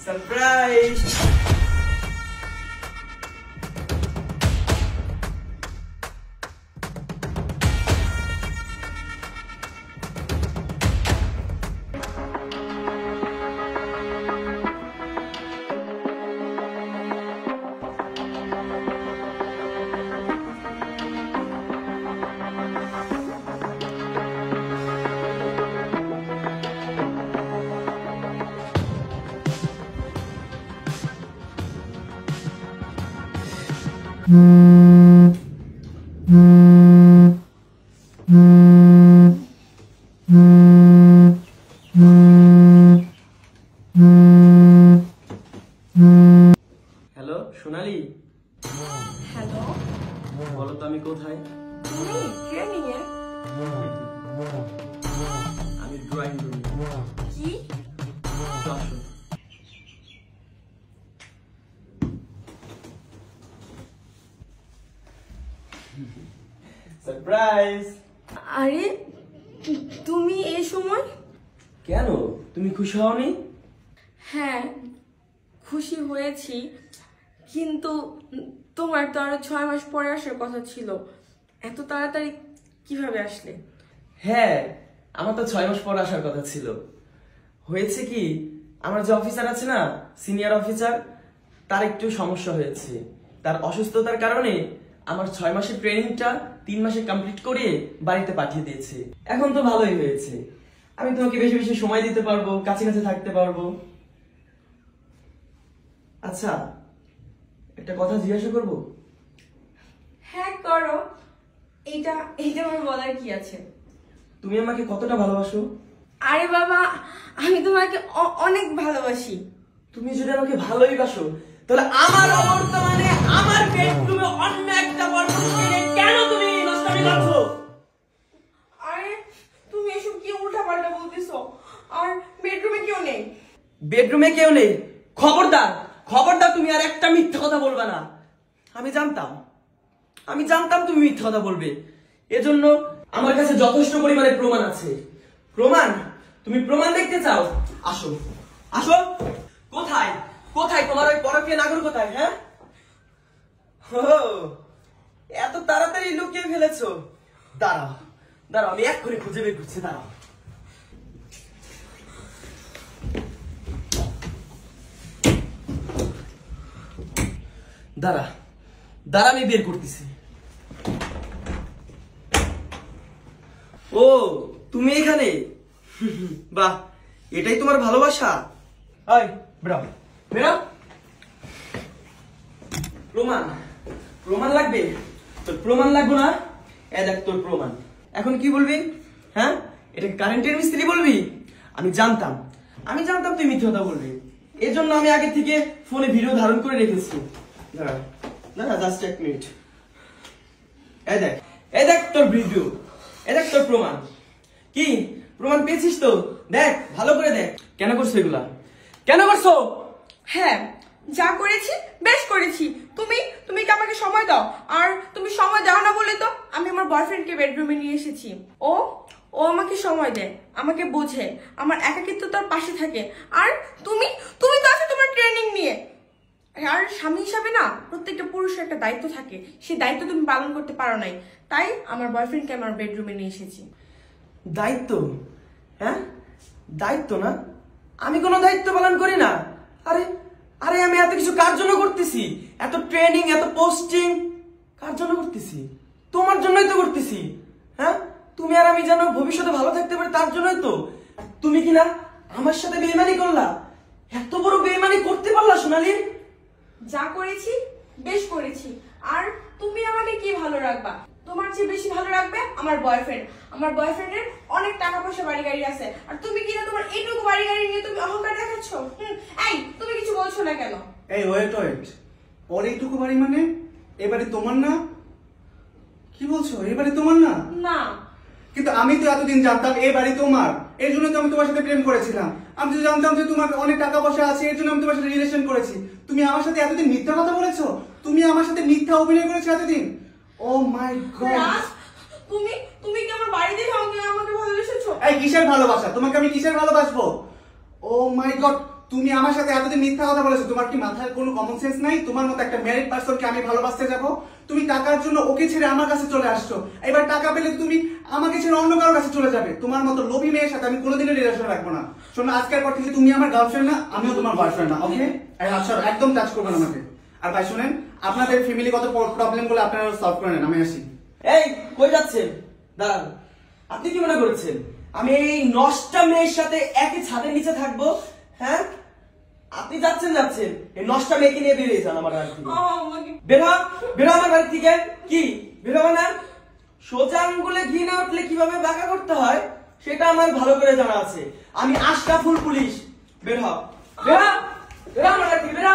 Surprise. Hello সোনালি। Hello, বলো তো আমি কোথায়? তুমি ট্রেনিং এ? আমি ড্রয়িং রুমে। কি? আসো। সারপ্রাইজ। আরে তুমি এই সময়? কেন তুমি খুশি হওনি? হ্যাঁ খুশি হয়েছি, কিন্তু তোমার তো আরো 6 মাস পরে আসার কথা ছিল, এত তাড়াতাড়ি কিভাবে আসলে? হ্যাঁ আমার তো 6 মাস পর আসার কথা ছিল। হয়েছে কি, আমার যে অফিসার আছে না, সিনিয়র অফিসার, তার একটু সমস্যা হয়েছে। তার অসুস্থতার কারণে আমার 6 মাসের ট্রেনিংটা 3 মাসে কমপ্লিট করে বাড়িতে পাঠিয়ে দিয়েছে। এখন তো ভালোই হয়েছে, আমি তোমাকে বেশি বেশি সময় দিতে পারবো, কাছে কাছে থাকতে পারবো। আচ্ছা একটা কথা জিজ্ঞাসা করবো? হ্যাঁ করো। এইটা এইটা আমার বলার কি আছে? তুমি আমাকে কতটা ভালোবাসো? আরে বাবা, আমি তোমাকে অনেক ভালোবাসি। তুমি যদি আমাকে ভালোই বাসো, তাহলে আমার বর্তমানে আমার বেডরুমে অন্য একটা বয়ফ্রেন্ড কেন তুমি নষ্টামি করছো? আরে তুমি এসব কি উল্টাপাল্টা বলতেছো? আর বেডরুমে কেউ নেই? বেডরুমে কেউ নেই? খবরদার খবরদার, তুমি আর একটা মিথ্যা কথা বলবে না। আমি জানতাম তুমি মিথ্যা কথা বলবে। এজন্য আমার কাছে যথেষ্ট পরিমাণে প্রমাণ আছে। প্রমাণ? তুমি প্রমাণ দেখতে চাও? আসো আসো। কোথায় কোথায় তোমার ওই পরকীয় নাগর কোথায়? হ্যাঁ, এত তাড়াতাড়ি লুকিয়ে ফেলেছো? দাঁড়াও দাঁড়াও, আমি এক্ষুনি খুঁজে বের করছি, দাঁড়াও। দাঁড়া দাঁড়া, আমি বের করতেছি। ও তুমি এখানে? বাহ, এটাই তোমার ভালোবাসা? এই বেরো বেরো। প্রমাণ? প্রমাণ লাগবে? তোর প্রমাণ লাগবে না? এ দেখ তোর প্রমাণ। এখন কি বলবি? হ্যাঁ, এটা কারেন্টের মিস্ত্রি বলবি? আমি জানতাম তুই মিথ্যে কথা বলবি। এজন্য আমি আগে থেকে ফোনে ভিডিও ধারণ করে রেখেছি। দাঁড়া দাঁড়া, জাস্ট এক মিনিট। এই দেখ তোর ভিডিও, এই দেখ তোর প্রমাণ। কি প্রমাণ পেয়েছিস তো? দেখ ভালো করে দেখ। কেন করছো এগুলা? কেন করছো? হ্যাঁ যা করেছি বেশ করেছি। তুমি তুমি কি আমাকে সময় দাও? আর তুমি সময় দাও না বলে তো আমি আমার বয়ফ্রেন্ডকে বেডরুমে নিয়ে এসেছি। ও ও আমাকে সময় দেয়, আমাকে বোঝে, আমার একাকিত্ব তার পাশে থাকে। আর তুমি তুমি তো আছো তোমার ট্রেনিং নিয়ে। আর স্বামী হিসাবে না প্রত্যেকটা পুরুষের একটা দায়িত্ব থাকে, সেই দায়িত্ব তুমি পালন করতে পারো নাই, তাই আমার বয়ফ্রেন্ডকে আমার বেডরুমে নিয়ে এসেছি। দায়িত্ব? হ্যাঁ দায়িত্ব না, আমি কোনো দায়িত্ব পালন করি না। আরে আরে আমি এত কিছু কার জন্য করতেছি? এত ট্রেনিং, এত পোস্টিং কার জন্য করতেছি? তোমার জন্যই তো করতেছি। হ্যাঁ, তুমি আর আমি যেন ভবিষ্যতে ভালো থাকতে পারি তার জন্যই তো। তুমি কি না আমার সাথে বেইমানি করলা? এত বড় বেইমানি করতে পারলা সোনালি? যা করেছি বেশ করেছি। আর তুমি আমাকে কি ভালো রাখবা? তোমার চেয়ে বেশি ভালো রাখবে আমার বয়ফ্রেন্ড। আমার বয়ফ্রেন্ডের অনেক টাকা পয়সা বাড়ি গাড়ি আছে, আর তুমি কিনা তোমার এইটুকু বাড়ি গাড়ি নিয়ে তুমি অহংকার দেখাচ্ছ। এই তুমি কিছু বলছো না কেন? এই ওয়েট ওর এইটুকু বাড়ি মানে এবারে তোমার না? কি বলছো, এবারে তোমার না? না, কিন্তু আমি তো এতদিন জানতাম এই বাড়ি তোমার, এর জন্য তো আমি তোমার সাথে প্রেম করেছিলাম। আমি তো জানতাম যে তোমার অনেক টাকা পয়সা আছে, এর জন্য আমি তোমার সাথে রিলেশন করেছি। তুমি আমার সাথে এতদিন মিথ্যা কথা বলেছো, তুমি আমার সাথে মিথ্যা অভিনয় করেছো এতদিন। ও মাই গড, তুমি তুমি কি আমার বাড়ি দেখে আমাকে ভালোবেসেছো? এই কিসের ভালোবাসা? তোমাকে আমি কিসের ভালোবাসবো? ও মাই গড, তুমি আমার সাথে এতদিন মিথ্যা কথা বলেছো, তোমার কি মাথায় কোনো কমন সেন্স নাই? তোমার মতো একটা ম্যারিড পার্সনকে আমি ভালোবাসতে যাব? তুমি টাকার জন্য ওকে ছেড়ে আমার কাছে চলে আসছো, এবার টাকা পেলে তুমি আমাকে ছেড়ে অন্য কারোর কাছে চলে যাবে। তোমার মতো লোভী মেয়ের সাথে আমি কোনোদিনও রিলেশন রাখবো না। শোনো, আজকের পর থেকে তুমি আমার গার্লফ্রেন্ড না, আমিও তোমার বয়ফ্রেন্ড না, ওকে? আচ্ছা, একদম টাচ করবেন আমাকে। আর ভাই শুনেন, আপনাদের ফ্যামিলিগত প্রবলেম গুলো আপনারা সলভ করে নেন, আমি আসি। এই কই যাচ্ছেন? দাঁড়ান, আপনি কি মনে করছেন আমি এই নষ্টা মেয়ের সাথে একই ছাদের নিচে থাকবো? হ্যাঁ, আপনি যাচ্ছেন এই নষ্টা মেয়েকে নিয়ে বেরিয়ে যান আমার বাড়ি থেকে। বের হ, বের হ আমার বাড়ি থেকে। কি বের হবে না? সোজা আঙ্গুলে ঘি না উঠলে কিভাবে বাঁকা করতে হয় সেটা আমার ভালো করে জানা আছে। আমি আশরাফুল পুলিশ। বের হ, বের হ, বের হ আমার বাড়ি থেকে, বের হ।